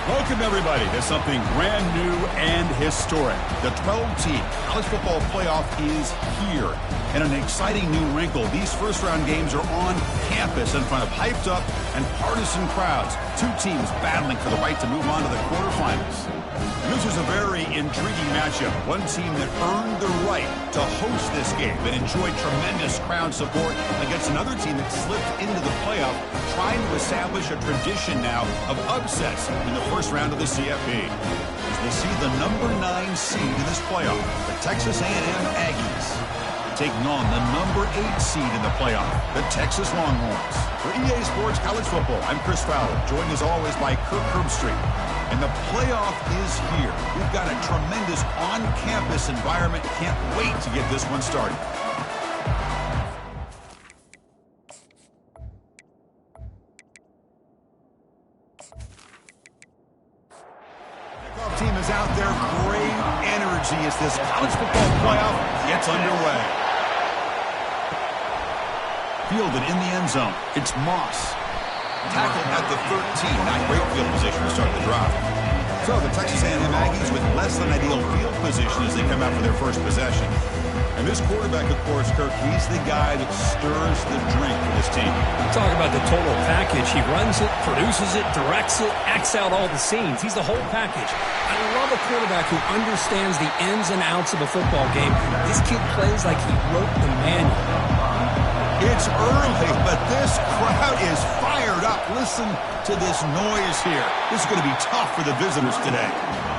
Welcome, everybody, to something brand new and historic. The 12-team college football playoff is here. And an exciting new wrinkle, these first-round games are on campus in front of hyped-up and partisan crowds. Two teams battling for the right to move on to the quarterfinals. This is a very intriguing matchup. One team that earned the right to host this game and enjoyed tremendous crowd support against another team that slipped into the playoff, trying to establish a tradition now of upsets in the first round of the CFP. As we'll see the number 9 seed in this playoff, the Texas A&M Aggies, taking on the number 8 seed in the playoff, the Texas Longhorns. For EA Sports College Football, I'm Chris Fowler, joined as always by Kirk Herbstreit. And the playoff is here. We've got a tremendous on-campus environment. Can't wait to get this one started. Kickoff team is out there. Great energy as this college football playoff gets underway. Fielded in the end zone. It's Moss. Tackled at the 13. Not great field position to start the drive. So the Texas A&M Aggies with less than ideal field position as they come out for their first possession. And this quarterback, of course, Kirk, he's the guy that stirs the drink for this team. Talk about the total package. He runs it, produces it, directs it, acts out all the scenes. He's the whole package. I love a quarterback who understands the ins and outs of a football game. This kid plays like he wrote the manual. It's early, but this crowd is fired up. Listen to this noise here. This is going to be tough for the visitors today.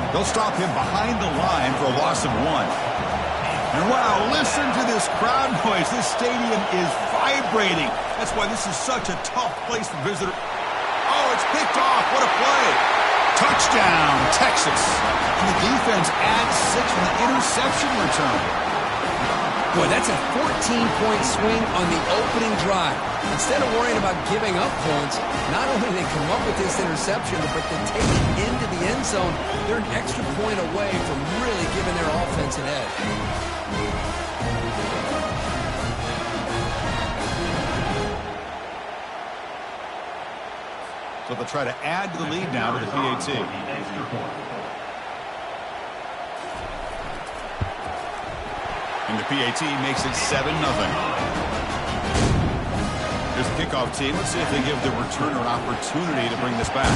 They'll stop him behind the line for a loss of 1. And wow, listen to this crowd noise. This stadium is vibrating. That's why this is such a tough place for visitors. Oh, it's picked off. What a play. Touchdown, Texas. And the defense adds 6 from the interception return. Boy, that's a 14-point swing on the opening drive. Instead of worrying about giving up points, not only do they come up with this interception, but they take it into the end zone. They're an extra point away from really giving their offense an edge. So they'll try to add to the lead now to the PAT. And the PAT makes it 7-0. Here's the kickoff team. Let's see if they give the returner an opportunity to bring this back.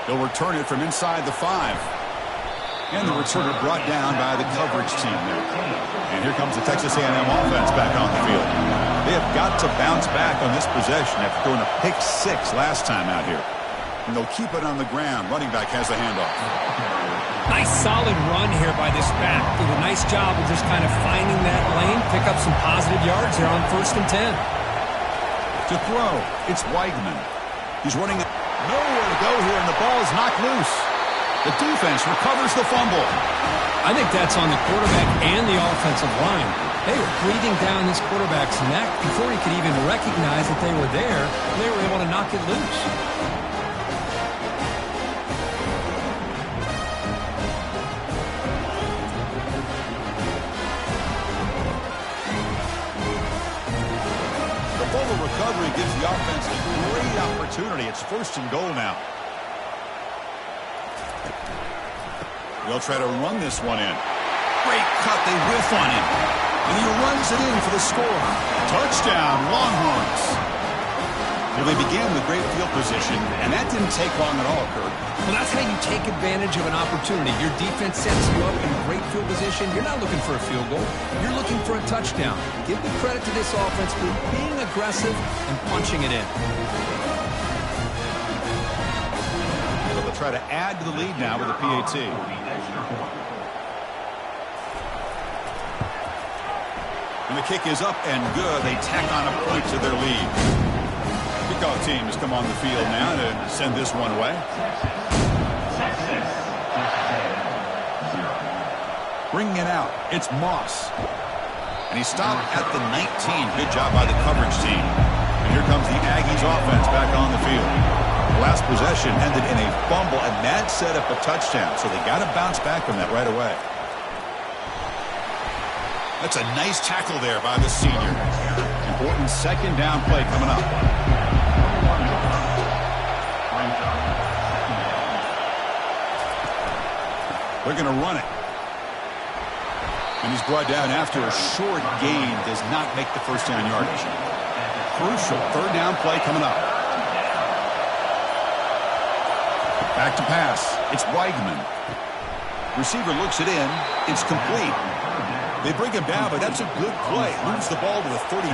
They'll return it from inside the 5. And the returner brought down by the coverage team there. And here comes the Texas A&M offense back on the field. They have got to bounce back on this possession after throwing a pick 6 last time out here. And they'll keep it on the ground. Running back has the handoff. Nice solid run here by this back. Did a nice job of just kind of finding that lane, pick up some positive yards here on 1st and 10. To throw, it's Weigman. He's running nowhere to go here, and the ball is knocked loose. The defense recovers the fumble. I think that's on the quarterback and the offensive line. They were breathing down this quarterback's neck before he could even recognize that they were there. They were able to knock it loose. Recovery gives the offense a great opportunity. It's 1st and goal now. They'll try to run this one in. Great cut. They whiff on him. And he runs it in for the score. Touchdown, Longhorns. Well, they began with great field position, and that didn't take long at all, Kurt. Well, that's how you take advantage of an opportunity. Your defense sets you up in great field position. You're not looking for a field goal. You're looking for a touchdown. Give the credit to this offense for being aggressive and punching it in. So they'll try to add to the lead now with the PAT. And the kick is up and good. They tack on a point to their lead. Kickoff team has come on the field now to send this one away. Bringing it out, it's Moss. And he stopped at the 19. Good job by the coverage team. And here comes the Aggies offense back on the field. Last possession ended in a fumble, and that set up a touchdown. So they got to bounce back from that right away. That's a nice tackle there by the senior. Important 2nd down play coming up. They're going to run it. And he's brought down after a short gain. Does not make the first down yardage. Crucial third down play coming up. Back to pass. It's Weigman. Receiver looks it in. It's complete. They bring him down, but that's a good play. Moves the ball to the 39.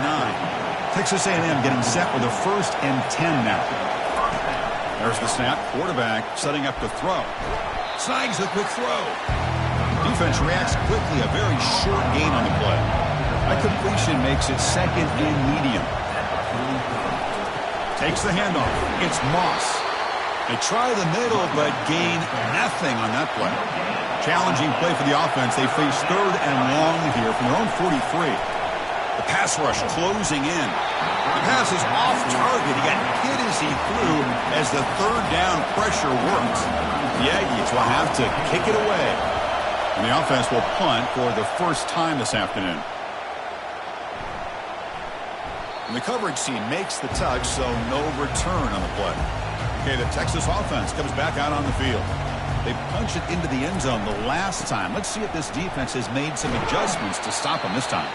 Texas A&M getting set with a 1st and 10 now. There's the snap. Quarterback setting up to throw. Snags the quick throw. Defense reacts quickly. A very short gain on the play. That completion makes it 2nd and medium. Takes the handoff. It's Moss. They try the middle, but gain nothing on that play. Challenging play for the offense. They face 3rd and long here from their own 43. The pass rush closing in. The pass is off target. He got hit as he threw as the 3rd down pressure works. The Aggies will have to kick it away. And the offense will punt for the first time this afternoon. And the coverage team makes the touch, so no return on the play. Okay, the Texas offense comes back out on the field. They punched it into the end zone the last time. Let's see if this defense has made some adjustments to stop them this time.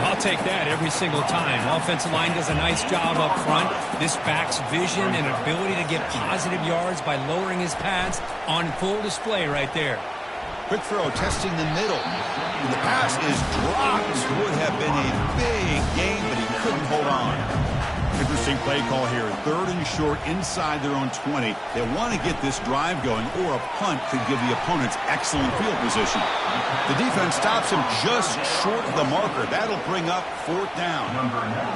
I'll take that every single time. Offensive line does a nice job up front. This back's vision and ability to get positive yards by lowering his pads on full display right there. Quick throw testing the middle. And the pass is dropped. Would have been a big gain, but he couldn't hold on. Interesting play call here. 3rd and short inside their own 20. They want to get this drive going, or a punt could give the opponents excellent field position. The defense stops him just short of the marker. That'll bring up 4th down.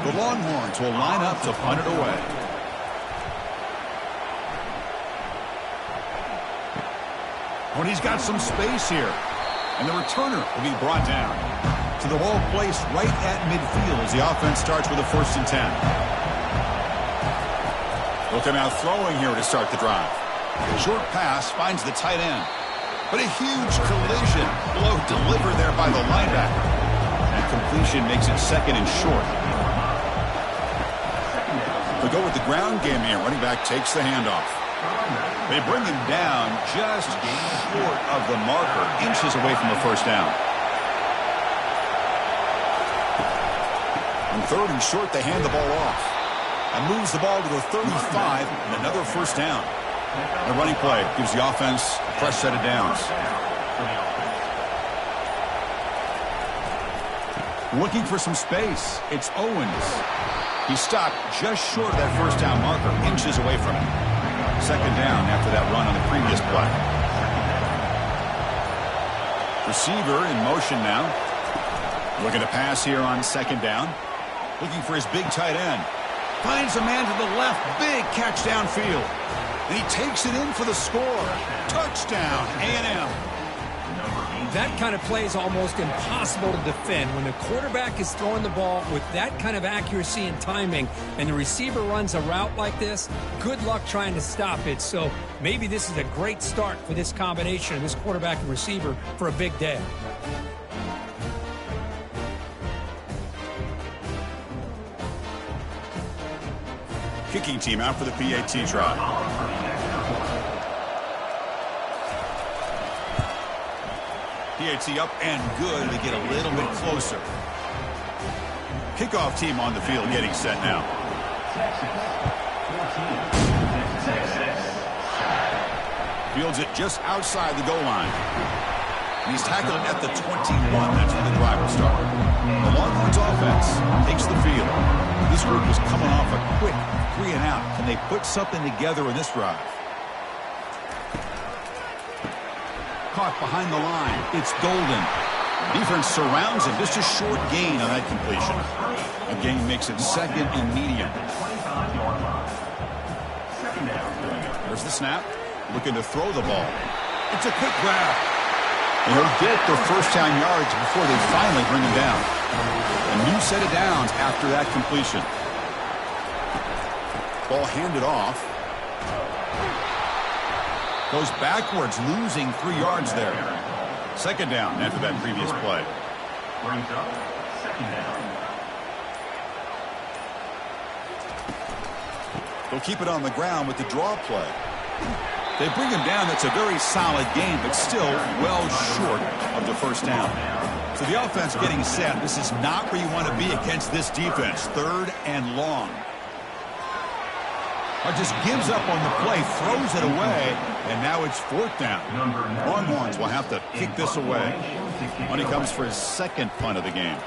The Longhorns will line up to punt it away. When he's got some space here. And the returner will be brought down to the ball placed right at midfield as the offense starts with a 1st and 10. They'll come out throwing here to start the drive. Short pass finds the tight end. But a huge collision. Blow delivered there by the linebacker. And completion makes it 2nd and short. They go with the ground game here. Running back takes the handoff. They bring him down just short of the marker, inches away from the 1st down. On 3rd and short, they hand the ball off. And moves the ball to the 35, and another 1st down. The running play gives the offense a fresh set of downs. Looking for some space, it's Owens. He stopped just short of that 1st down marker, inches away from it. 2nd down after that run on the previous play. Receiver in motion now. Looking to pass here on 2nd down. Looking for his big tight end. Finds a man to the left. Big catch downfield. And he takes it in for the score. Touchdown, A&M. That kind of play is almost impossible to defend. When the quarterback is throwing the ball with that kind of accuracy and timing, and the receiver runs a route like this, good luck trying to stop it. So maybe this is a great start for this combination, this quarterback and receiver, for a big day. Kicking team out for the PAT try. PAT up and good to get a little bit closer. Kickoff team on the field getting set now. Fields it just outside the goal line. And he's tackled at the 21. That's where the drive will start. The Longhorns offense takes the field. This group is coming off a quick 3 and out. Can they put something together in this drive? Caught behind the line. It's Golden. Defense surrounds him. Just a short gain on that completion. A gain makes it 2nd and medium. There's the snap. Looking to throw the ball. It's a quick grab. And he'll get the 1st down yards before they finally bring him down. A new set of downs after that completion. Ball handed off. Goes backwards, losing 3 yards there. 2nd down after that previous play. Brings up 2nd down. They'll keep it on the ground with the draw play. They bring him down. That's a very solid game, but still well short of the first down. So the offense getting set. This is not where you want to be against this defense. 3rd and long. Just gives up on the play, throws it away, and now it's 4th down. Longhorns will have to kick this away. When he comes for his 2nd punt of the game.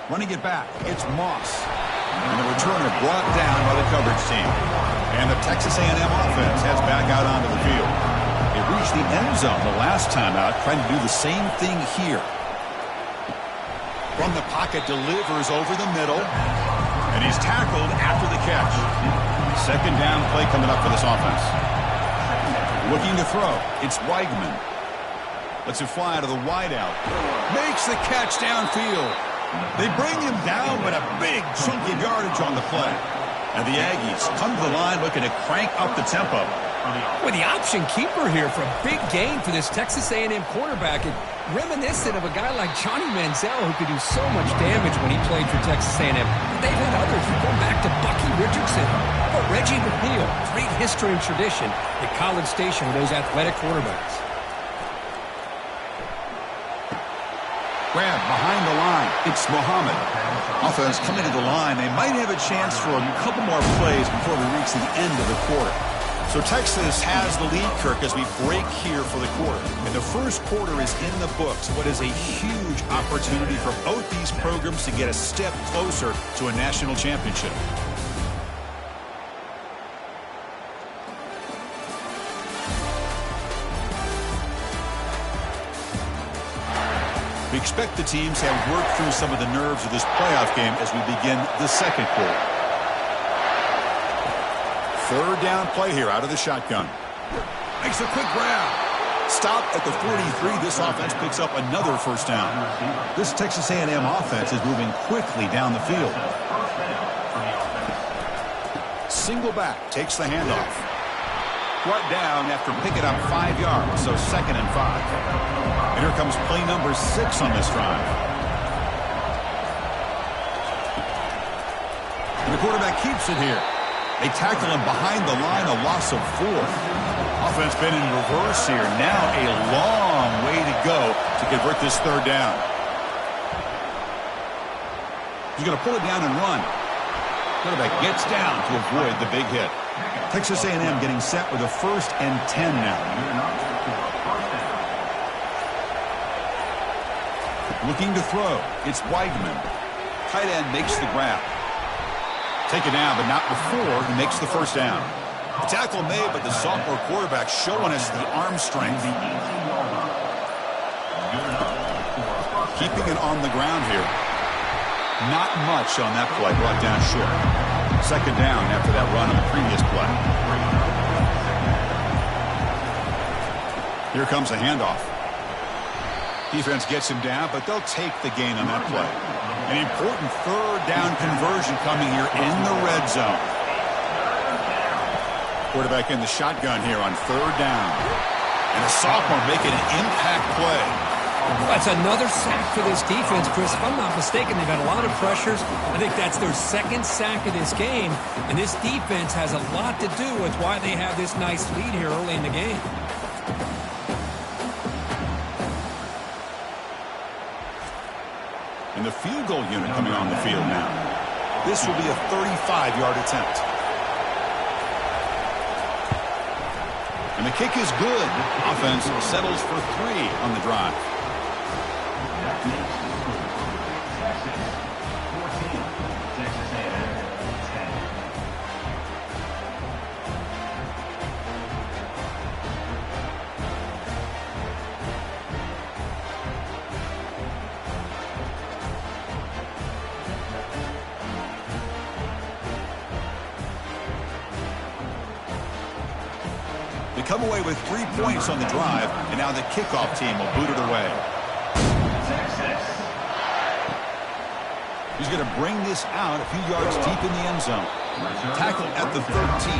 Running it back, it's Moss. And the returner brought down by the coverage team. And the Texas A&M offense heads back out onto the field. It reached the end zone the last time out, trying to do the same thing here. From the pocket, delivers over the middle. And he's tackled after the catch. 2nd down play coming up for this offense. Looking to throw. It's Weigman. Lets it fly to the wideout. Makes the catch downfield. They bring him down, but a big chunk of yardage on the play. And the Aggies come to the line looking to crank up the tempo. With the option keeper here for a big gain for this Texas A&M quarterback. It reminiscent of a guy like Johnny Manziel who could do so much damage when he played for Texas A&M. They've had others going back to Bucky Richardson or Reggie McNeil. Great history and tradition at College Station with those athletic quarterbacks. Grab behind the line. It's Muhammad. Offense coming to the line. They might have a chance for a couple more plays before we reach the end of the quarter. So Texas has the lead, Kirk, as we break here for the quarter. And the first quarter is in the books. What is a huge opportunity for both these programs to get a step closer to a national championship. We expect the teams have worked through some of the nerves of this playoff game as we begin the second quarter. 3rd down play here out of the shotgun. Makes a quick grab. Stop at the 43. This offense picks up another 1st down. This Texas A&M offense is moving quickly down the field. Single back takes the handoff. Brought down after picking up 5 yards, so 2nd and 5. And here comes play number 6 on this drive. And the quarterback keeps it here. They tackle him behind the line, a loss of 4. Offense been in reverse here. Now a long way to go to convert this 3rd down. He's going to pull it down and run. Quarterback gets down to avoid the big hit. Texas A&M getting set with a 1st and 10 now. Looking to throw. It's Weigman. Tight end makes the grab. Take it down, but not before he makes the 1st down. The tackle made, but the sophomore quarterback showing us the arm strength. Keeping it on the ground here. Not much on that play, brought down short. 2nd down after that run on the previous play. Here comes a handoff. Defense gets him down, but they'll take the gain on that play. An important 3rd down conversion coming here in the red zone. Quarterback in the shotgun here on 3rd down. And a sophomore making an impact play. That's another sack for this defense, Chris. If I'm not mistaken, they've had a lot of pressures. I think that's their 2nd sack of this game. And this defense has a lot to do with why they have this nice lead here early in the game. And the field goal unit coming on the field now. This will be a 35-yard attempt. And the kick is good. Offense settles for 3 on the drive. They come away with 3 points on the drive, and now the kickoff team will boot it away. He's going to bring this out a few yards deep in the end zone. Tackle at the 13,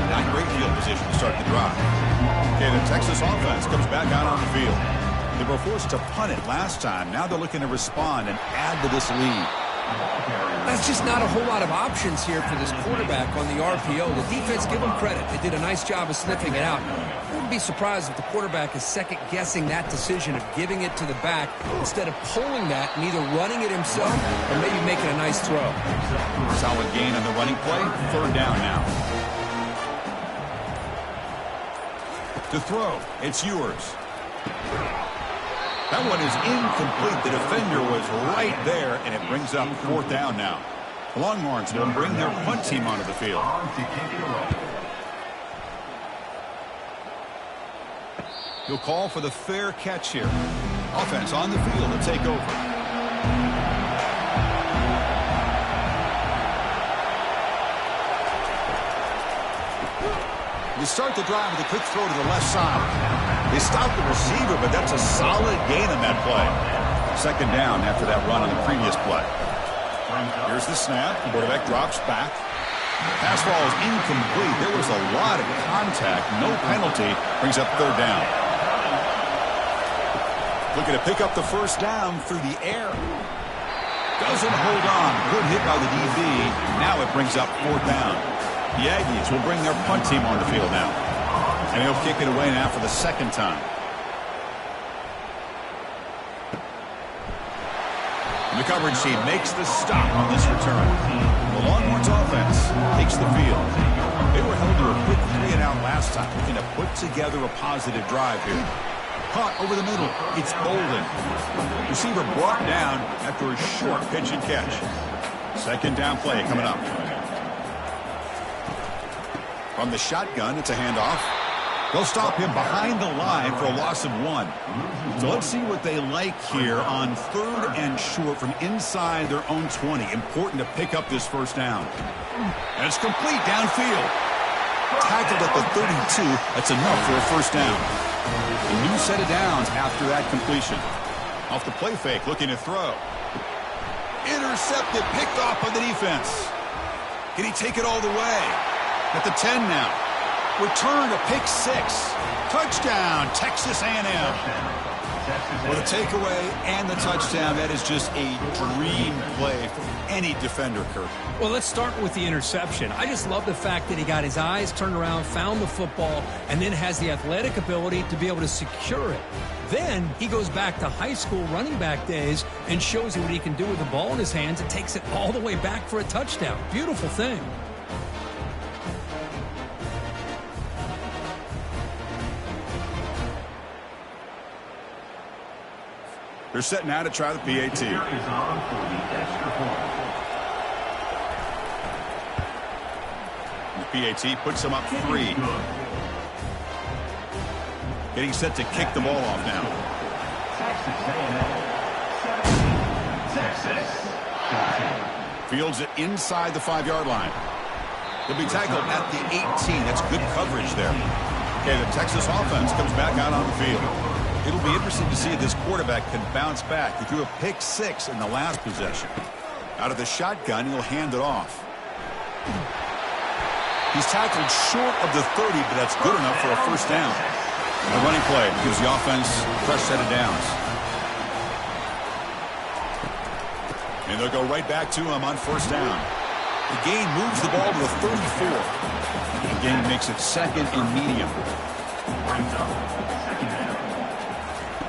not great field position to start the drive. Okay, the Texas offense comes back out on the field. They were forced to punt it last time. Now they're looking to respond and add to this lead. That's just not a whole lot of options here for this quarterback on the RPO. The defense, give them credit. They did a nice job of sniffing it out. I wouldn't be surprised if the quarterback is second-guessing that decision of giving it to the back instead of pulling that and either running it himself or maybe making a nice throw. Solid gain on the running play. Third down now. To throw, it's yours. That one is incomplete. The defender was right there, and it brings up fourth down now. The Longhorns will bring their punt team onto the field. He'll call for the fair catch here. Offense on the field to take over. You start the drive with a quick throw to the left side. They stopped the receiver, but that's a solid gain on that play. Second down after that run on the previous play. Here's the snap. Quarterback drops back. Pass ball is incomplete. There was a lot of contact. No penalty. Brings up third down. Looking to pick up the first down through the air. Doesn't hold on. Good hit by the DB. Now it brings up fourth down. The Aggies will bring their punt team on the field now. And he'll kick it away now for the second time. And the coverage team makes the stop on this return. The Longhorns offense takes the field. They were held to a quick 3-and-out last time, looking to put together a positive drive here. Caught over the middle. It's Bolden. Receiver brought down after a short pitch and catch. Second down play coming up. From the shotgun, it's a handoff. They'll stop him behind the line for a loss of 1. So let's see what they like here on third and short from inside their own 20. Important to pick up this first down. And it's complete downfield. Tackled at the 32. That's enough for a first down. A new set of downs after that completion. Off the play fake, looking to throw. Intercepted, picked off by the defense. Can he take it all the way? At the 10 now. Return to pick 6. Touchdown, Texas A&M. With a takeaway and the touchdown, that is just a dream play for any defender, Kirk. Well, let's start with the interception. I just love the fact that he got his eyes turned around, found the football, and then has the athletic ability to be able to secure it. Then he goes back to high school running back days and shows you what he can do with the ball in his hands and takes it all the way back for a touchdown. Beautiful thing. They're setting out to try the PAT. The PAT puts them up 3. Getting set to kick the ball off now. Fields it inside the 5-yard line. He'll be tackled at the 18. That's good coverage there. Okay, the Texas offense comes back out on the field. It'll be interesting to see if this quarterback can bounce back. He threw a pick 6 in the last possession. Out of the shotgun, he'll hand it off. He's tackled short of the 30, but that's good enough for a first down. The running play gives the offense a fresh set of downs. And they'll go right back to him on first down. The gain moves the ball to the 34. The gain makes it second and medium.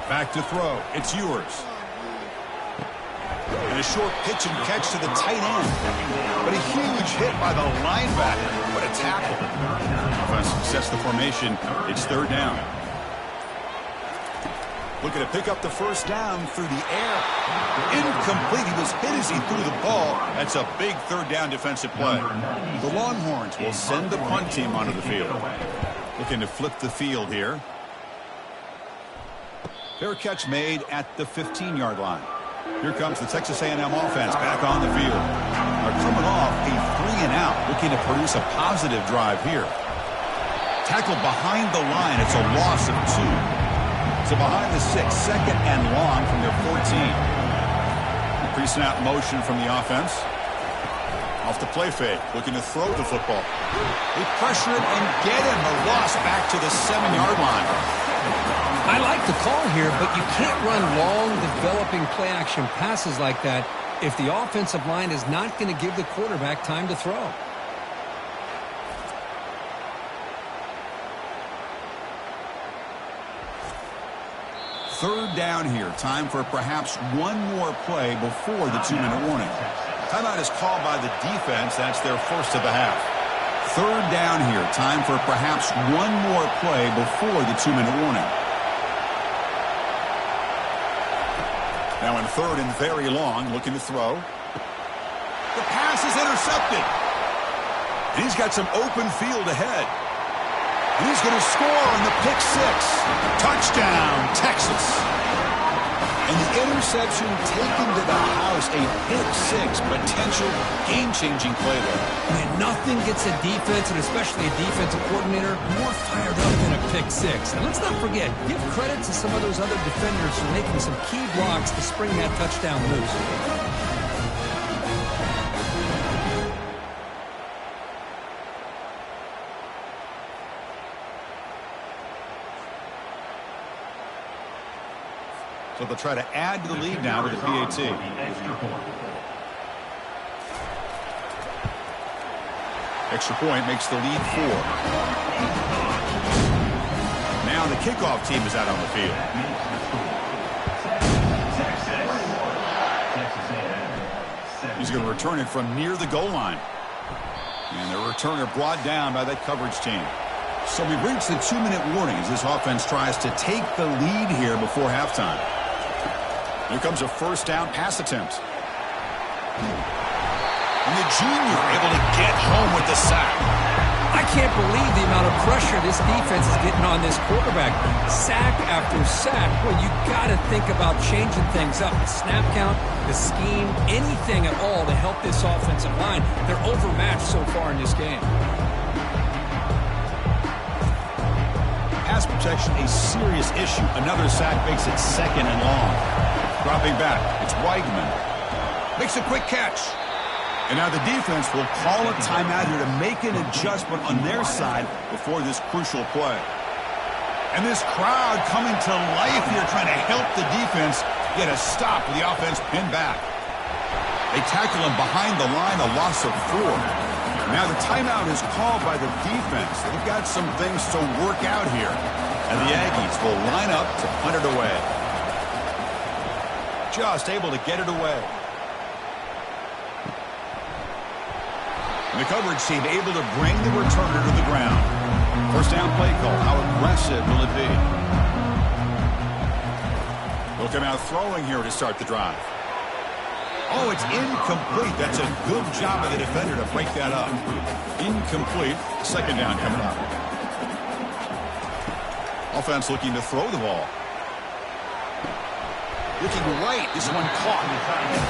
Back to throw. It's yours. And a short pitch and catch to the tight end. But a huge hit by the linebacker. What a tackle. Offense sets the formation. It's third down. Looking to pick up the first down through the air. Incomplete. He was hit as he threw the ball. That's a big third down defensive play. The Longhorns will send the punt team onto the field. Looking to flip the field here. Fair catch made at the 15-yard line. Here comes the Texas A&M offense back on the field. They're coming off a 3-and-out, looking to produce a positive drive here. Tackled behind the line. It's a loss of 2. So behind the 6, second and long from their 14. Pre-snap motion from the offense. Off the play fake, looking to throw the football. They pressure it and get him. The loss back to the 7-yard line. I like the call here, but you can't run long, developing play-action passes like that if the offensive line is not going to give the quarterback time to throw. Third down here. Time for perhaps one more play before the 2-minute warning. Timeout is called by the defense. That's their first of the half. Third down here. Time for perhaps one more play before the 2-minute warning. Now in third and very long, looking to throw. The pass is intercepted. And he's got some open field ahead. And he's going to score on the pick six. Touchdown, Texas. And the interception taken to the house, a pick six, potential game-changing play there. Man, nothing gets a defense, and especially a defensive coordinator, more fired up than a pick six. And let's not forget, give credit to some of those other defenders for making some key blocks to spring that touchdown loose. So they'll try to add to the lead now with the PAT. Extra point makes the lead 4. Now the kickoff team is out on the field. He's going to return it from near the goal line. And the returner brought down by that coverage team. So we've reached the 2-minute warning as this offense tries to take the lead here before halftime. Here comes a first down pass attempt. And the junior able to get home with the sack. I can't believe the amount of pressure this defense is getting on this quarterback. Sack after sack. Well, you got to think about changing things up. The snap count, the scheme, anything at all to help this offensive line. They're overmatched so far in this game. Pass protection, a serious issue. Another sack makes it second and long. Dropping back, it's Weigman. Makes a quick catch. And now the defense will call a timeout here to make an adjustment on their side before this crucial play. And this crowd coming to life here trying to help the defense get a stop with the offense pinned back. They tackle him behind the line, a loss of 4. Now the timeout is called by the defense. They've got some things to work out here. And the Aggies will line up to punt it away. Just able to get it away. And the coverage team able to bring the returner to the ground. First down play call. How aggressive will it be? They'll come out throwing here to start the drive. Oh, it's incomplete. That's a good job of the defender to break that up. Incomplete. Second down coming up. Offense looking to throw the ball. Looking right. This one caught.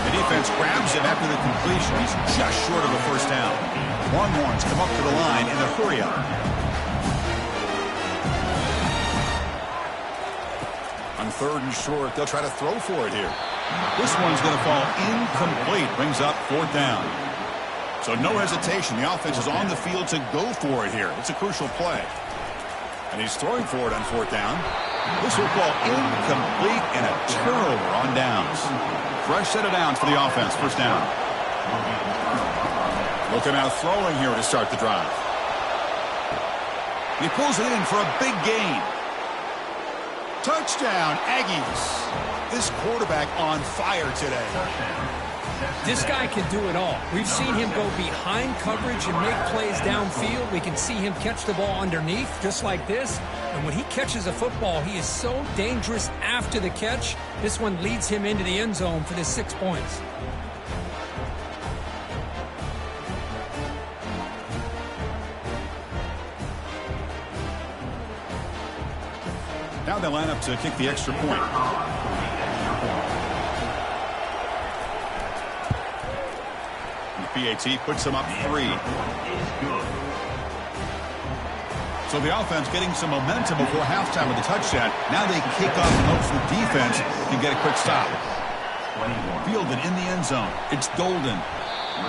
The defense grabs him after the completion. He's just short of a first down. Longhorns come up to the line in the hurry-up. On third and short, they'll try to throw for it here. This one's going to fall incomplete. Brings up fourth down. So no hesitation. The offense is on the field to go for it here. It's a crucial play. And he's throwing for it on fourth down. This will fall incomplete and a turnover on downs. Fresh set of downs for the offense. First down. Looking out throwing here to start the drive. He pulls it in for a big gain. Touchdown, Aggies. This quarterback on fire today. This guy can do it all. We've seen him go behind coverage and make plays downfield. We can see him catch the ball underneath just like this. And when he catches a football, he is so dangerous after the catch. This one leads him into the end zone for the 6 points. Now they line up to kick the extra point. PAT puts them up 3. So the offense getting some momentum before halftime with the touchdown. Now they kick off and hopes the defense can get a quick stop. Fielded in the end zone. It's Golden.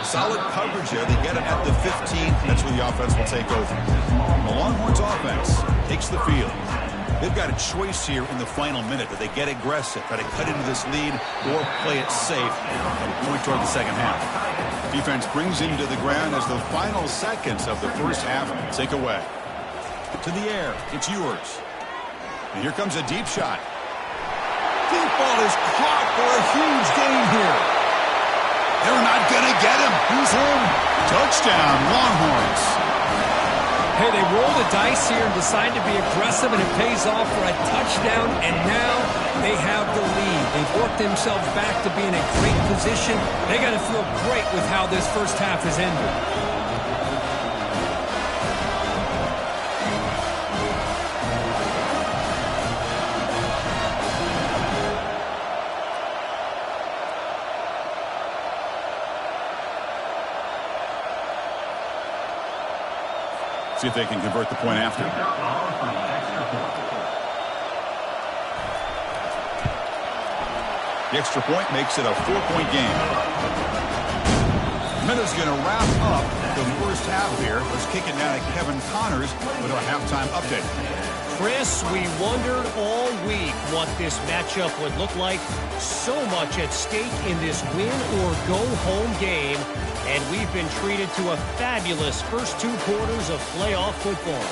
Solid coverage there. They get it at the 15. That's where the offense will take over. The Longhorns offense takes the field. They've got a choice here in the final minute. Do they get aggressive, try to cut into this lead, or play it safe and point toward the second half? Defense brings him to the ground as the final seconds of the first half tick away. To the air, it's Ewers. And here comes a deep shot. Deep ball is caught for a huge gain here. They're not going to get him. He's in. Touchdown, Longhorns. Hey, they roll the dice here and decide to be aggressive, and it pays off for a touchdown, and now they have the lead. They've worked themselves back to be in a great position. They got to feel great with how this first half has ended. See if they can convert the point after. The extra point makes it a 4-point game. Minutes going to wrap up the first half here. Let's kick it down to Kevin Connors with our halftime update. Chris, we wondered all week what this matchup would look like. So much at stake in this win-or-go-home game. And we've been treated to a fabulous first 2 quarters of playoff football.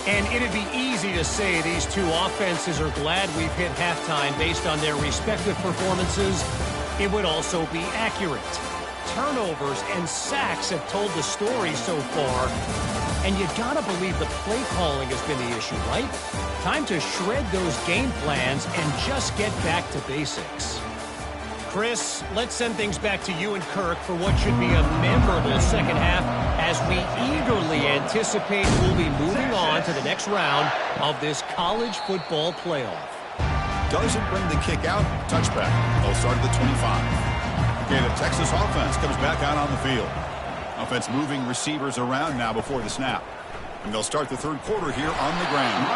And it'd be easy to say these two offenses are glad we've hit halftime based on their respective performances. It would also be accurate. Turnovers and sacks have told the story so far. And you gotta believe the play calling has been the issue, right? Time to shred those game plans and just get back to basics. Chris, let's send things back to you and Kirk for what should be a memorable second half as we eagerly anticipate we'll be moving on to the next round of this college football playoff. Doesn't bring the kick out. Touchback. They'll start at the 25. Okay, the Texas offense comes back out on the field. Offense moving receivers around now before the snap. And they'll start the third quarter here on the ground.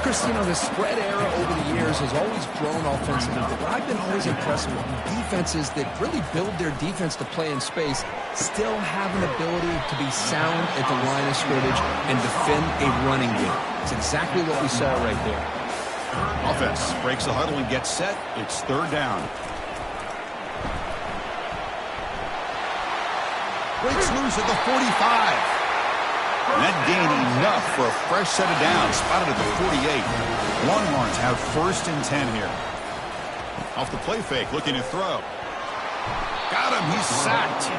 Chris, you know, the spread era over the years has always grown offensively. But what I've been always impressed with defenses that really build their defense to play in space still have an ability to be sound at the line of scrimmage and defend a running game. It's exactly what we saw right there. Offense breaks the huddle and gets set. It's third down. Breaks loose at the 45. And that gain enough for a fresh set of downs. Spotted at the 48. Longhorns have 1st and 10 here. Off the play fake, looking to throw. Got him, he's sacked.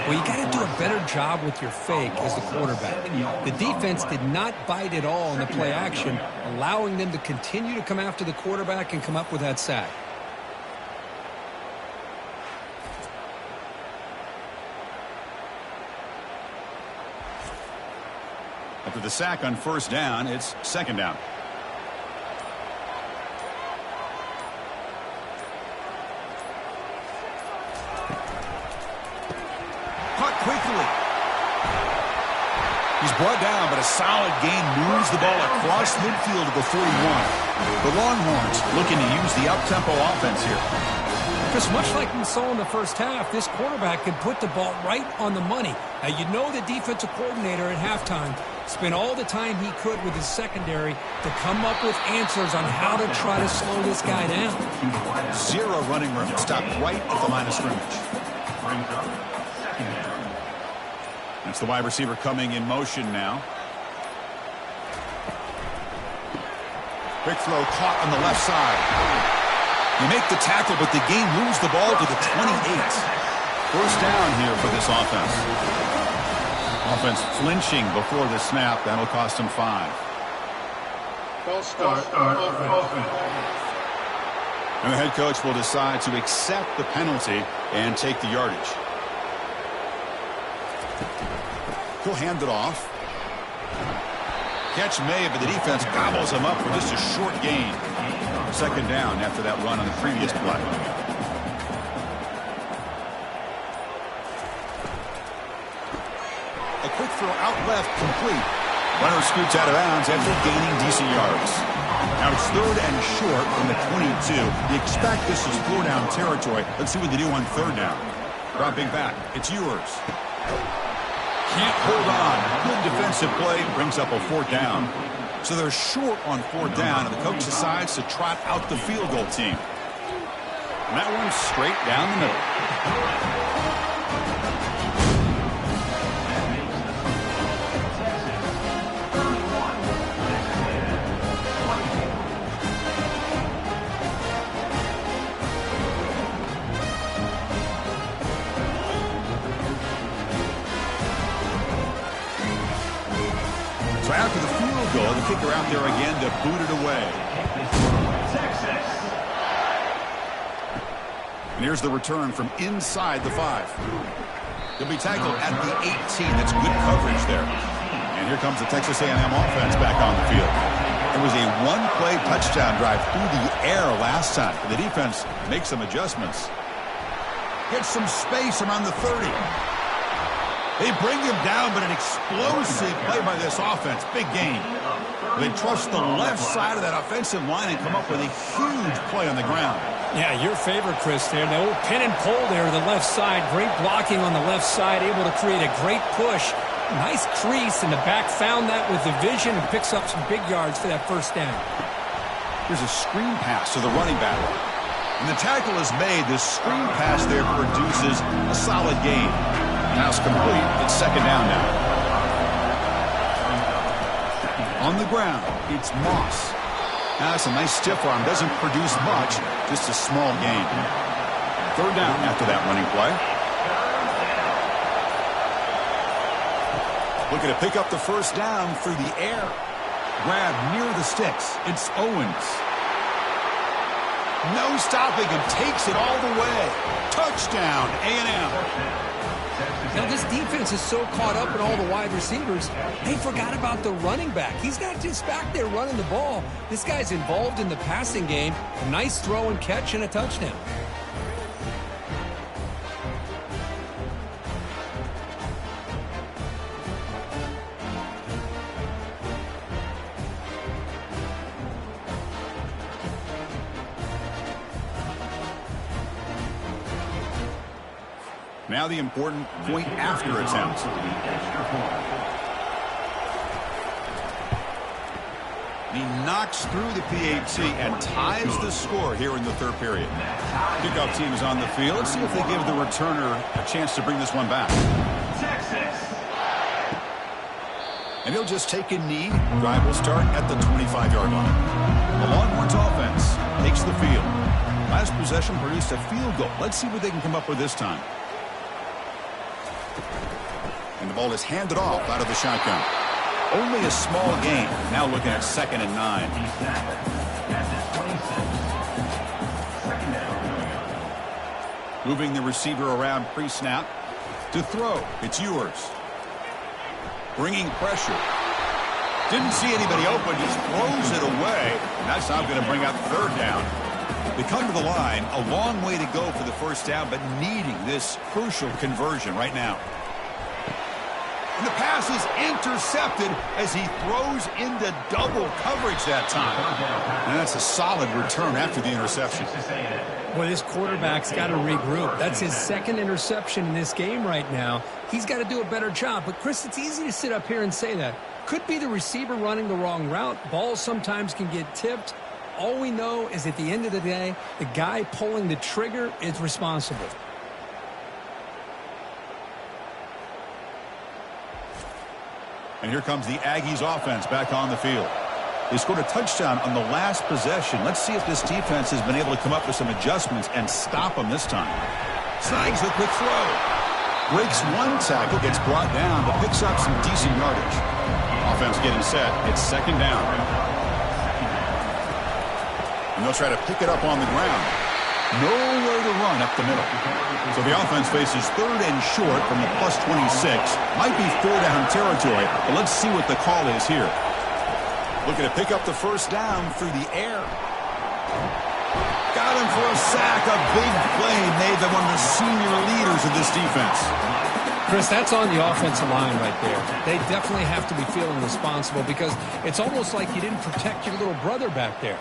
Well, you got to do a better job with your fake as the quarterback. The defense did not bite at all in the play action, allowing them to continue to come after the quarterback and come up with that sack. After the sack on first down, it's second down. Caught quickly. He's brought down, but a solid gain moves the ball across midfield to the 41. The Longhorns looking to use the up-tempo offense here. Because much like we saw in the first half, this quarterback could put the ball right on the money. Now, you know the defensive coordinator at halftime spent all the time he could with his secondary to come up with answers on how to try to slow this guy down. 0 running room. Stopped right at the line of scrimmage. That's the wide receiver coming in motion now. Quick throw caught on the left side. You make the tackle, but the game moves the ball to the 28. First down here for this offense. Offense flinching before the snap. That'll cost him 5. False start. Offense. And the head coach will decide to accept the penalty and take the yardage. He'll hand it off. Catch made, but the defense gobbles him up for just a short gain. Second down after that run on the previous play. A quick throw out left, complete. Runner scoots out of bounds after gaining decent yards. Now it's third and short from the 22. You expect this is four-down territory. Let's see what they do on third down. Dropping back, it's Ewers. Can't hold on. Good defensive play brings up a fourth down. So they're short on 4th down, and the coach decides to trot out the field goal team. And that one's straight down the middle. So after the field goal, the kicker out there again to boot it away. And here's the return from inside the 5. He'll be tackled at the 18. That's good coverage there. And here comes the Texas A&M offense back on the field. It was a one-play touchdown drive through the air last time. The defense makes some adjustments. Gets some space around the 30. They bring him down, but an explosive play by this offense. Big gain. They trust the left side of that offensive line and come up with a huge play on the ground. Yeah, your favorite, Chris, there. The old pin and pull there to the left side. Great blocking on the left side, able to create a great push. Nice crease, and the back found that with the vision and picks up some big yards for that first down. Here's a screen pass to the running back. When the tackle is made, the screen pass there produces a solid gain. Pass complete. It's 2nd down now. On the ground, it's Moss. Now that's a nice stiff arm. Doesn't produce much. Just a small gain. 3rd down after that running play. Looking to pick up the first down through the air. Grab near the sticks. It's Owens. No stopping him. Takes it all the way. Touchdown, A&M. Now, this defense is so caught up in all the wide receivers, they forgot about the running back. He's not just back there running the ball. This guy's involved in the passing game. A nice throw and catch and a touchdown. Now the important point after attempt. He knocks through the PAT and ties the score here in the 3rd period. Kickoff team is on the field. Let's see if they give the returner a chance to bring this one back. And he'll just take a knee. Drive will start at the 25-yard line. The Longhorns offense takes the field. Last possession produced a field goal. Let's see what they can come up with this time. And the ball is handed off out of the shotgun. Only a small gain. Now looking at 2nd and 9. Moving the receiver around pre-snap. To throw. It's Ewers. Bringing pressure. Didn't see anybody open. Just throws it away. And that's now going to bring up 3rd down. They come to the line. A long way to go for the first down, but needing this crucial conversion right now. And the pass is intercepted as he throws into double coverage that time. And that's a solid return after the interception. Boy, this quarterback's got to regroup. That's his 2nd interception in this game right now. He's got to do a better job. But, Chris, it's easy to sit up here and say that. Could be the receiver running the wrong route. Balls sometimes can get tipped. All we know is at the end of the day, the guy pulling the trigger is responsible. And here comes the Aggies offense back on the field. They scored a touchdown on the last possession. Let's see if this defense has been able to come up with some adjustments and stop them this time. Snags the quick throw. Breaks one tackle, gets brought down, but picks up some decent yardage. Offense getting set. It's 2nd down. And they'll try to pick it up on the ground. Nowhere to run up the middle. So the offense faces 3rd and short from the +26. Might be 4th down territory, but let's see what the call is here. Looking to pick up the first down through the air. Got him for a sack. A big play made by one of the senior leaders of this defense. Chris, that's on the offensive line right there. They definitely have to be feeling responsible because it's almost like you didn't protect your little brother back there.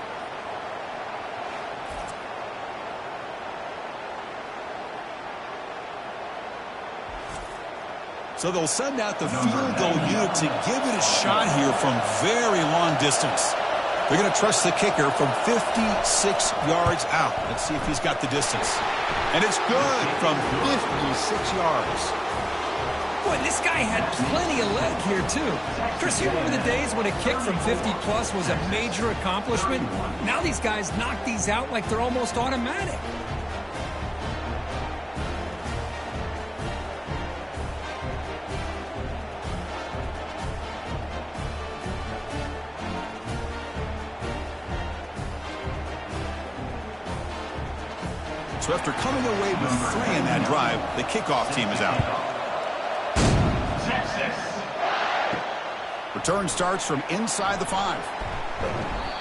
So they'll send out the field goal unit to give it a shot here from very long distance. They're going to trust the kicker from 56 yards out. Let's see if he's got the distance. And it's good from 56 yards. Boy, this guy had plenty of leg here, too. Chris, you remember the days when a kick from 50-plus was a major accomplishment? Now these guys knock these out like they're almost automatic. So after coming away with 3 in that drive, the kickoff team is out. Return starts from inside the 5.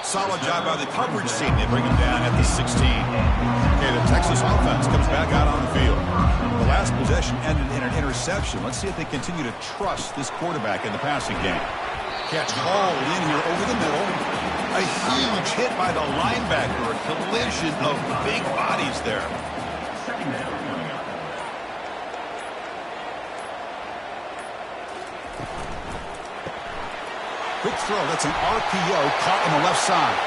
Solid job by the coverage team. They bring him down at the 16. Okay, the Texas offense comes back out on the field. The last possession ended in an interception. Let's see if they continue to trust this quarterback in the passing game. Catch hauled in here over the middle. A huge hit by the linebacker. A collision of big bodies there. Quick throw. That's an RPO caught on the left side.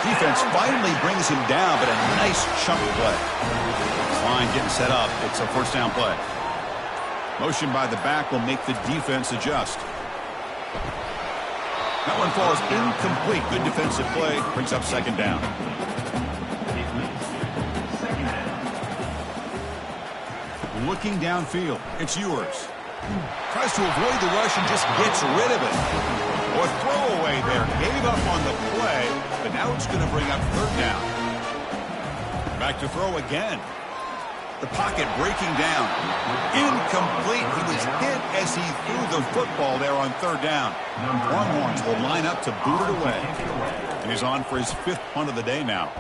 Defense finally brings him down, but a nice chunk play. Line getting set up. It's a first down play. Motion by the back will make the defense adjust. That one falls incomplete. Good defensive play. Brings up second down. Looking downfield. It's Ewers. Tries to avoid the rush and just gets rid of it. Or throwaway there. Gave up on the play, but now it's going to bring up third down. Back to throw again. The pocket breaking down. Incomplete. He was hit as he threw the football there on third down. Longhorns will line up to boot it away. And he's on for his 5th punt of the day now.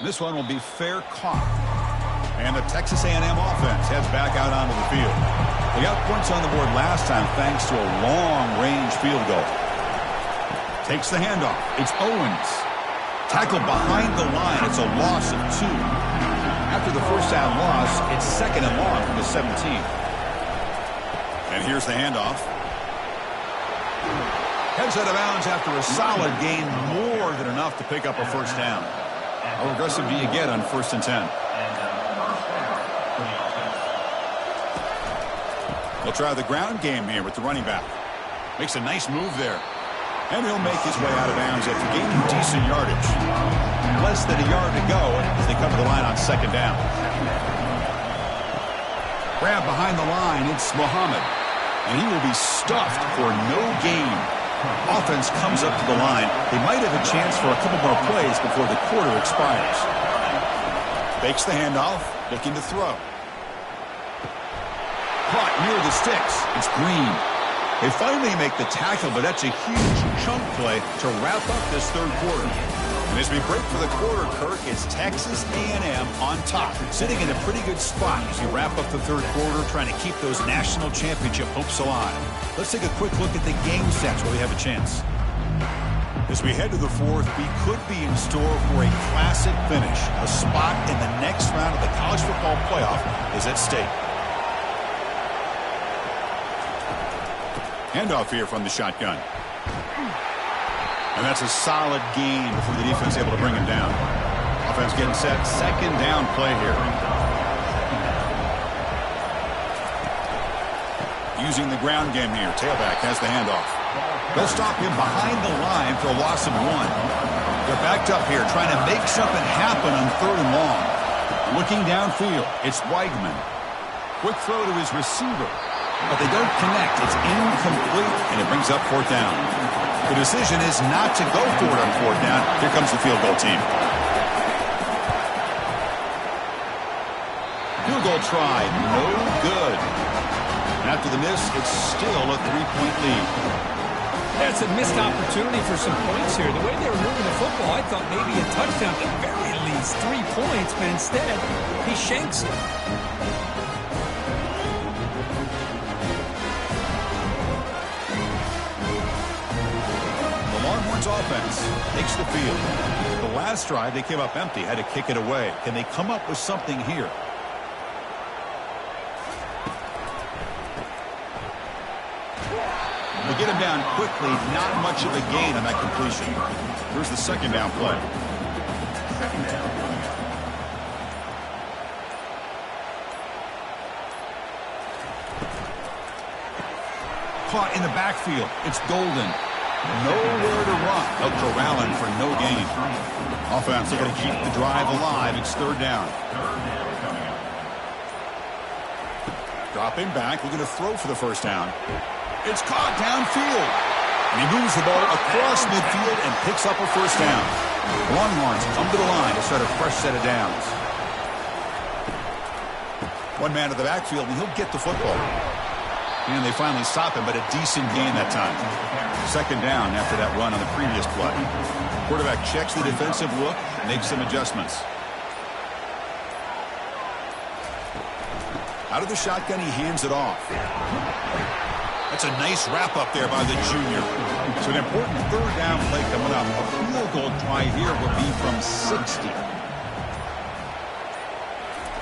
This one will be fair caught. And the Texas A&M offense heads back out onto the field. They got points on the board last time thanks to a long-range field goal. Takes the handoff. It's Owens. Tackled behind the line. It's a loss of 2. After the first down loss, it's 2nd and long from the 17. And here's the handoff. Heads out of bounds after a solid gain, more than enough to pick up a first down. How aggressive do you get on 1st and 10? They'll try the ground game here with the running back. Makes a nice move there. And he'll make his way out of bounds after gaining decent yardage. Less than a yard to go as they come to the line on 2nd down. Grab behind the line, it's Muhammad. And he will be stuffed for no gain. Offense comes up to the line. They might have a chance for a couple more plays before the quarter expires. Fakes the handoff, looking to throw. Caught near the sticks. It's Green. They finally make the tackle, but that's a huge chunk play to wrap up this third quarter. And as we break for the quarter, Kirk, it's Texas A&M on top, sitting in a pretty good spot as you wrap up the third quarter, trying to keep those national championship hopes alive. Let's take a quick look at the game stats while we have a chance. As we head to the 4th, we could be in store for a classic finish. A spot in the next round of the college football playoff is at stake. Handoff here from the shotgun. And that's a solid gain before the defense able to bring him down. Offense getting set. 2nd down play here. Using the ground game here. Tailback has the handoff. They'll stop him behind the line for a loss of 1. They're backed up here trying to make something happen on 3rd and long. Looking downfield. It's Weigman. Quick throw to his receiver. But they don't connect. It's incomplete, and it brings up 4th down. The decision is not to go for it on 4th down. Here comes the field goal team. Field goal try. No good. And after the miss, it's still a 3-point lead. That's a missed opportunity for some points here. The way they were moving the football, I thought maybe a touchdown, at the very least 3 points, but instead, he shanks it. Offense takes the field. The last drive, they came up empty, had to kick it away. Can they come up with something here? They get him down quickly. Not much of a gain on that completion. Here's the second down play. Second down. Caught in the backfield. It's Golden. Nowhere to run. They'll corral him for no gain. Offense, they're going to keep the drive alive. It's third down. Dropping back. We're going to throw for the first down. It's caught downfield. And he moves the ball across midfield and picks up a first down. Longhorns come to the line to start a fresh set of downs. One man to the backfield, and he'll get the football. And they finally stop him, but a decent gain that time. Second down after that run on the previous play. Quarterback checks the defensive look, makes some adjustments. Out of the shotgun, he hands it off. That's a nice wrap-up there by the junior. So an important third down play coming up. A field goal try here will be from 60.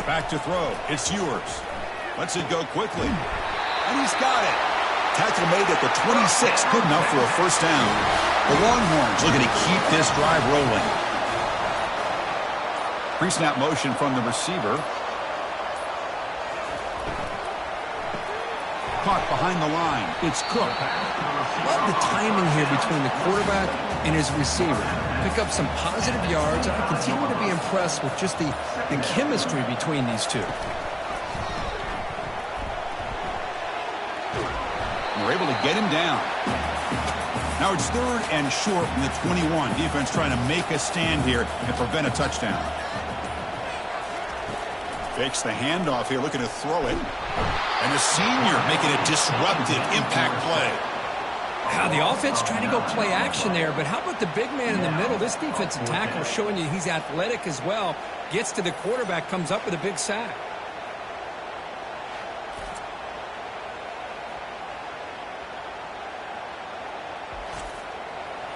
Back to throw. It's Ewers. Lets it go quickly. And he's got it. Tackle made at the 26. Good enough for a first down. The Longhorns looking to keep this drive rolling. Pre-snap motion from the receiver. Caught behind the line. It's Cook. Love the timing here between the quarterback and his receiver. Pick up some positive yards. I continue to be impressed with just the chemistry between these two. We're able to get him down. Now it's third and short from the 21. Defense trying to make a stand here and prevent a touchdown. Fakes the handoff here, looking to throw it. And the senior making a disruptive impact play. How the offense trying to go play action there, but how about the big man in the middle? This defensive tackle showing you he's athletic as well. Gets to the quarterback, comes up with a big sack.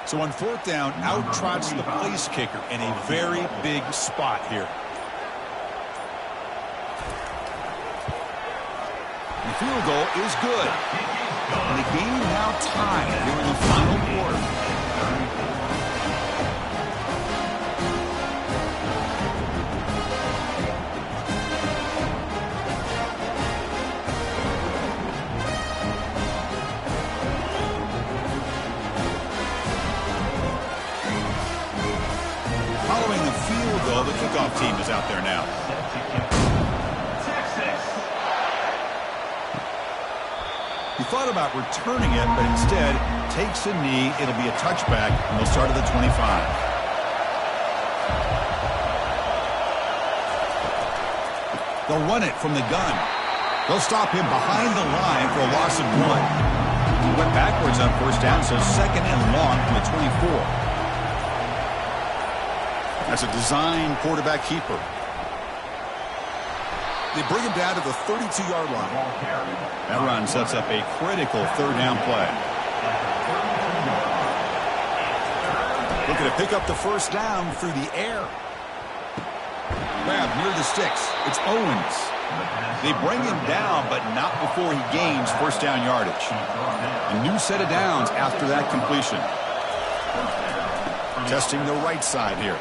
So on fourth down, out trots the place kicker in a very big spot here. The field goal is good. And the game now tied here in the final quarter. Following the field goal, the kickoff team is out there now. He thought about returning it, but instead takes a knee. It'll be a touchback, and they'll start at the 25. They'll run it from the gun. They'll stop him behind the line for a loss of 1. He went backwards on first down, so second and long from the 24. That's a design quarterback keeper. They bring him down to the 32-yard line. That run sets up a critical third down play. Looking to pick up the first down through the air. Grab near the sticks. It's Owens. They bring him down, but not before he gains first down yardage. A new set of downs after that completion. Testing the right side here.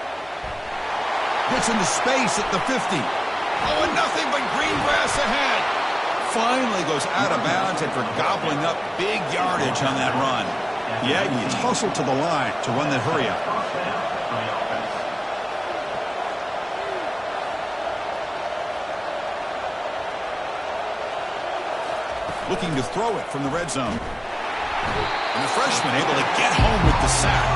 Gets into space at the 50. Oh, and nothing but green grass ahead. Finally goes out of bounds after gobbling up big yardage on that run. The Aggies hustle to the line to run that hurry up. Looking to throw it from the red zone. And the freshman able to get home with the sack.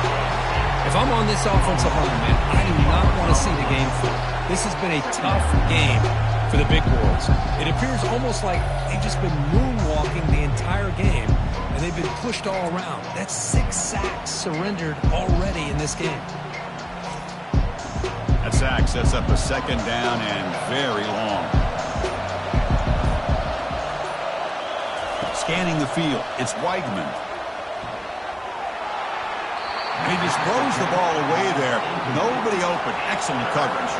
If I'm on this offensive line, man, I do not want to see the game flip. This has been a tough game for the big boys. It appears almost like they've just been moonwalking the entire game, and they've been pushed all around. That's 6 sacks surrendered already in this game. That sack sets up a second down and very long. Scanning the field, it's Weigman. And he just throws the ball away there. Nobody open. Excellent coverage.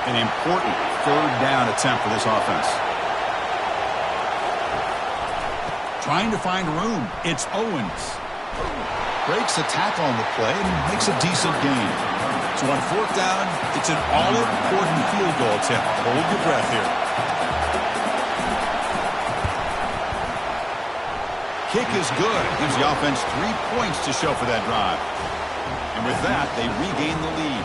An important third down attempt for this offense. Trying to find room. It's Owens. Breaks a tackle on the play and makes a decent gain. So on fourth down, it's an all-important field goal attempt. Hold your breath here. Kick is good. Gives the offense 3 points to show for that drive. And with that, they regain the lead.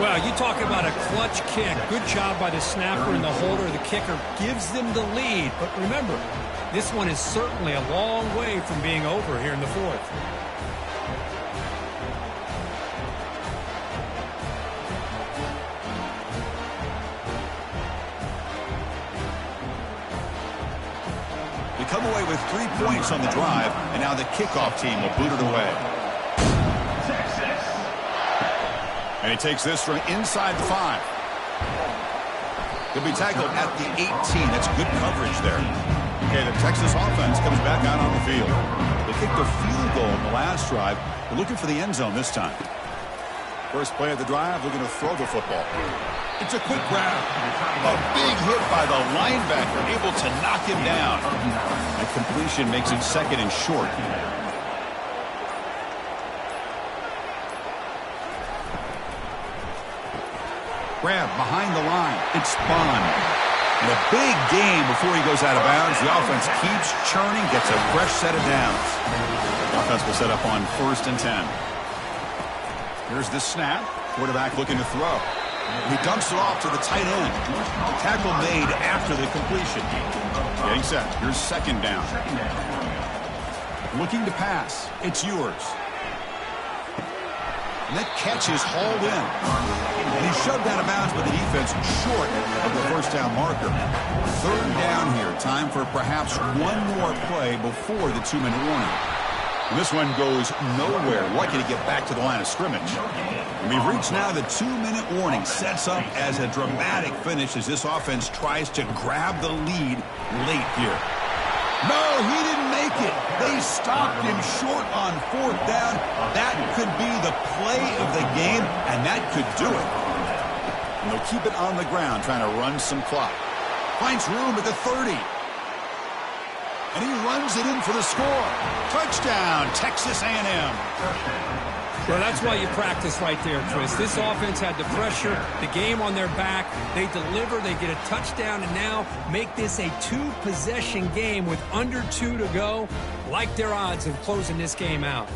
Well, you talk about a clutch kick. Good job by the snapper and the holder. The kicker gives them the lead. But remember, this one is certainly a long way from being over here in the fourth. Come away with 3 points on the drive, and now the kickoff team will boot it away. And he takes this from inside the 5. He'll be tackled at the 18. That's good coverage there. Okay, the Texas offense comes back out on the field. They kicked a field goal in the last drive. They're looking for the end zone this time. First play of the drive, looking to throw the football. It's a quick grab. A big hit by the linebacker, able to knock him down. That completion makes it second and short. Grab behind the line. It's spun. And a big game before he goes out of bounds. The offense keeps churning, gets a fresh set of downs. The offense will set up on 1st and 10. Here's the snap. Quarterback looking to throw. He dumps it off to the tight end. The tackle made after the completion. Getting set. Here's 2nd down. Looking to pass. It's yours. And that catch is hauled in. And he's shoved out of bounds by the defense short of the 1st down marker. 3rd down here. Time for perhaps one more play before the 2-minute warning. And this one goes nowhere. Lucky to get back to the line of scrimmage. And we've reached now the 2-minute warning. Sets up as a dramatic finish as this offense tries to grab the lead late here. No, he didn't make it. They stopped him short on 4th down. That could be the play of the game, and that could do it. And they'll keep it on the ground, trying to run some clock. Finds room at the 30. And he runs it in for the score. Touchdown, Texas A&M. Well, that's why you practice right there, Chris. This offense had the pressure, the game on their back. They deliver, they get a touchdown, and now make this a 2-possession game with under 2 to go. Like their odds of closing this game out.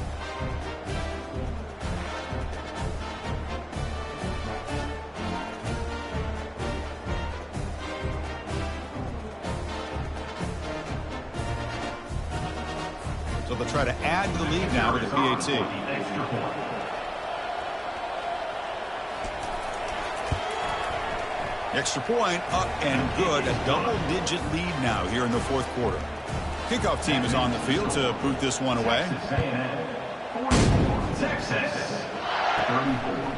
So they'll try to add to the lead now with the PAT. Extra point up and good. A double-digit lead now here in the 4th quarter. Kickoff team is on the field to boot this one away.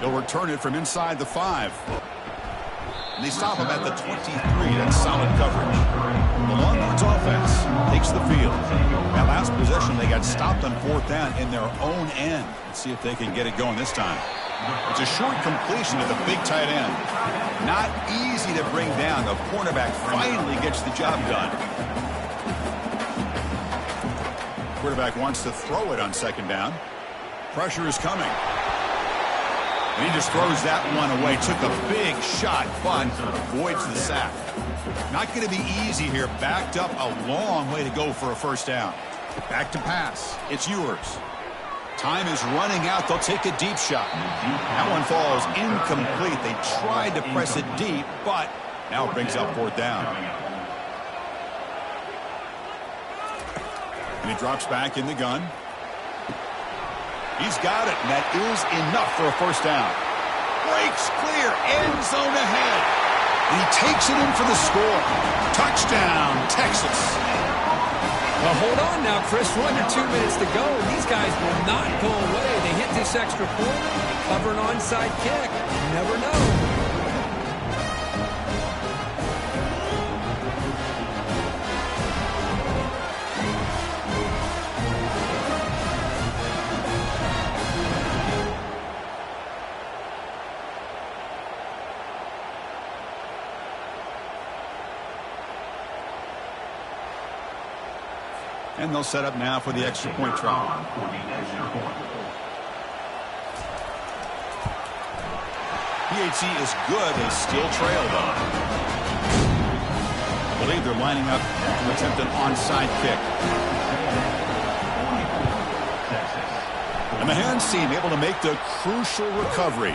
They'll return it from inside the 5. And they stop him at the 23. That's solid coverage. The Longhorns offense takes the field. That last possession, they got stopped on 4th down in their own end. Let's see if they can get it going this time. It's a short completion to the big tight end. Not easy to bring down. The cornerback finally gets the job done. Quarterback wants to throw it on 2nd down. Pressure is coming. And he just throws that one away. Took a big shot, but avoids the sack. Not going to be easy here. Backed up a long way to go for a 1st down. Back to pass. It's yours. Time is running out. They'll take a deep shot. That one falls incomplete. They tried to press it deep, but now it brings up 4th down. And he drops back in the gun. He's got it, and that is enough for a 1st down. Breaks clear, end zone ahead. And he takes it in for the score. Touchdown, Texas. Well, hold on now, Chris. We're under 2 minutes to go. These guys will not go away. They hit this extra point, cover an onside kick. You never know. And they'll set up now for the extra point try. PHC is good. They still trail, though. I believe they're lining up to attempt an onside kick. And the hands team able to make the crucial recovery.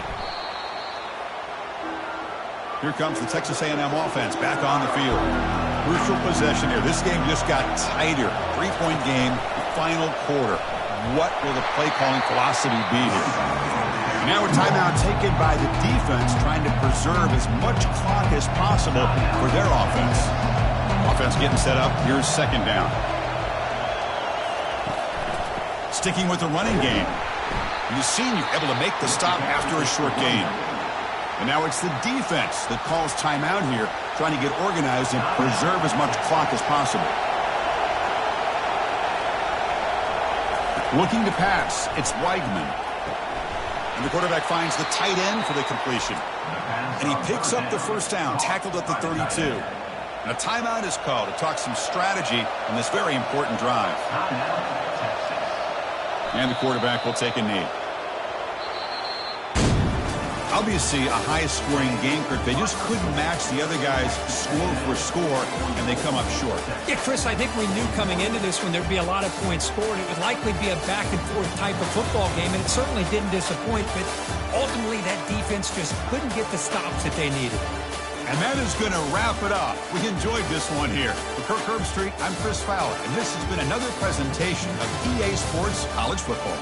Here comes the Texas A&M offense back on the field. Crucial possession here. This game just got tighter. 3-point game, final quarter. What will the play calling philosophy be here? Now a timeout taken by the defense, trying to preserve as much clock as possible for their offense. Offense getting set up. Here's second down. Sticking with the running game. You've seen you're able to make the stop after a short gain. And now it's the defense that calls timeout here, trying to get organized and preserve as much clock as possible. Looking to pass, it's Weigman. And the quarterback finds the tight end for the completion. And he picks up the first down, tackled at the 32. And a timeout is called to talk some strategy in this very important drive. And the quarterback will take a knee. Obviously, a high-scoring game, Kirk. They just couldn't match the other guys score for score, and they come up short. Yeah, Chris, I think we knew coming into this when there'd be a lot of points scored, it would likely be a back-and-forth type of football game, and it certainly didn't disappoint, but ultimately that defense just couldn't get the stops that they needed. And that is going to wrap it up. We enjoyed this one here. For Kirk Herbstreit, I'm Chris Fowler, and this has been another presentation of EA Sports College Football.